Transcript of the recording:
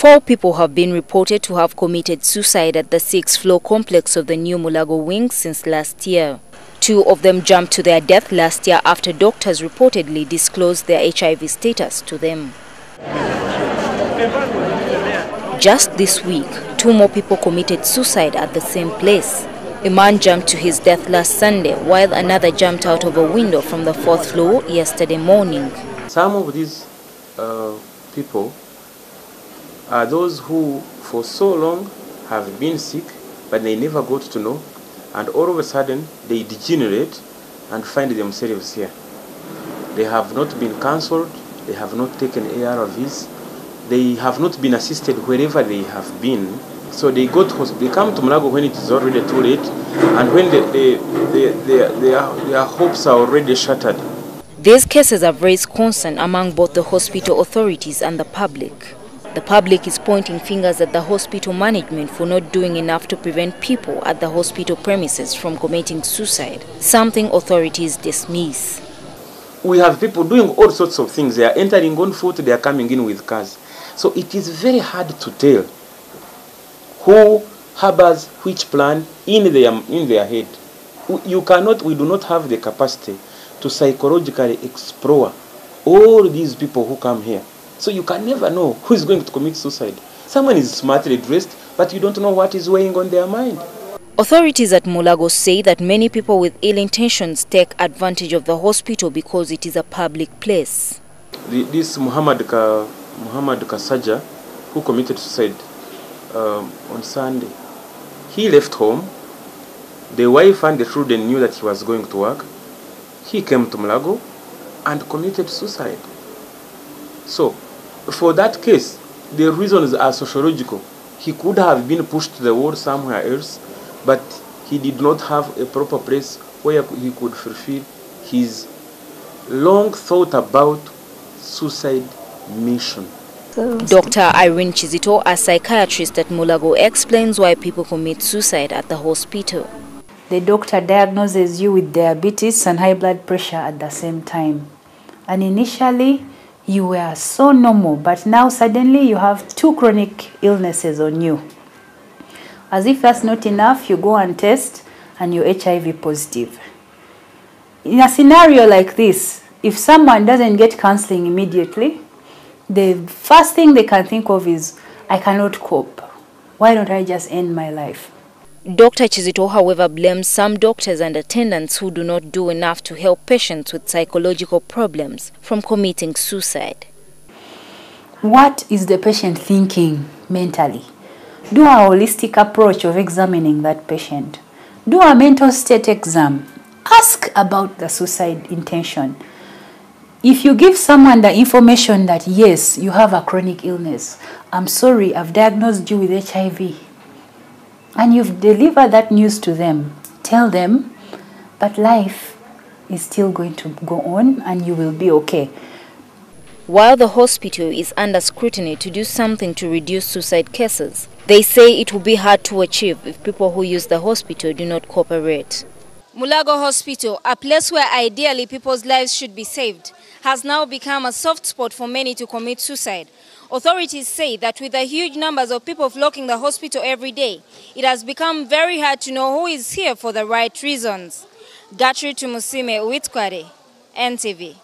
4 people have been reported to have committed suicide at the 6th-floor complex of the new Mulago wing since last year. 2 of them jumped to their death last year after doctors reportedly disclosed their HIV status to them. Just this week, 2 more people committed suicide at the same place. A man jumped to his death last Sunday, while another jumped out of a window from the 4th floor yesterday morning. Some of these people are those who for so long have been sick, but they never got to know, and all of a sudden they degenerate and find themselves here. They have not been cancelled, they have not taken ARVs, they have not been assisted wherever they have been. So they come to Mulago when it is already too late, and when their hopes are already shattered. These cases have raised concern among both the hospital authorities and the public. The public is pointing fingers at the hospital management for not doing enough to prevent people at the hospital premises from committing suicide, something authorities dismiss. We have people doing all sorts of things. They are entering on foot, they are coming in with cars. So it is very hard to tell who harbors which plan in their head. We do not have the capacity to psychologically explore all these people who come here. So you can never know who is going to commit suicide. Someone is smartly dressed, but you don't know what is weighing on their mind. Authorities at Mulago say that many people with ill intentions take advantage of the hospital because it is a public place. This Muhammad Kasaja, who committed suicide on Sunday, he left home. The wife and the children knew that he was going to work. He came to Mulago and committed suicide. So, for that case, the reasons are sociological. He could have been pushed to the wall somewhere else, but he did not have a proper place where he could fulfill his long thought about suicide mission. Dr. Irene Chizito, a psychiatrist at Mulago, explains why people commit suicide at the hospital. The doctor diagnoses you with diabetes and high blood pressure at the same time. And initially, you were so normal, but now suddenly you have 2 chronic illnesses on you. As if that's not enough, you go and test and you're HIV positive. In a scenario like this, if someone doesn't get counseling immediately, the first thing they can think of is, I cannot cope. Why don't I just end my life? Dr. Chizito, however, blames some doctors and attendants who do not do enough to help patients with psychological problems from committing suicide. What is the patient thinking mentally? Do a holistic approach of examining that patient. Do a mental state exam. Ask about the suicide intention. If you give someone the information that, yes, you have a chronic illness, I'm sorry, I've diagnosed you with HIV, and you've delivered that news to them, tell them, but life is still going to go on and you will be okay. While the hospital is under scrutiny to do something to reduce suicide cases, they say it will be hard to achieve if people who use the hospital do not cooperate. Mulago Hospital, a place where ideally people's lives should be saved, has now become a soft spot for many to commit suicide. Authorities say that with the huge numbers of people flocking the hospital every day, it has become very hard to know who is here for the right reasons. Gatri Tumusime Uitkware, NTV.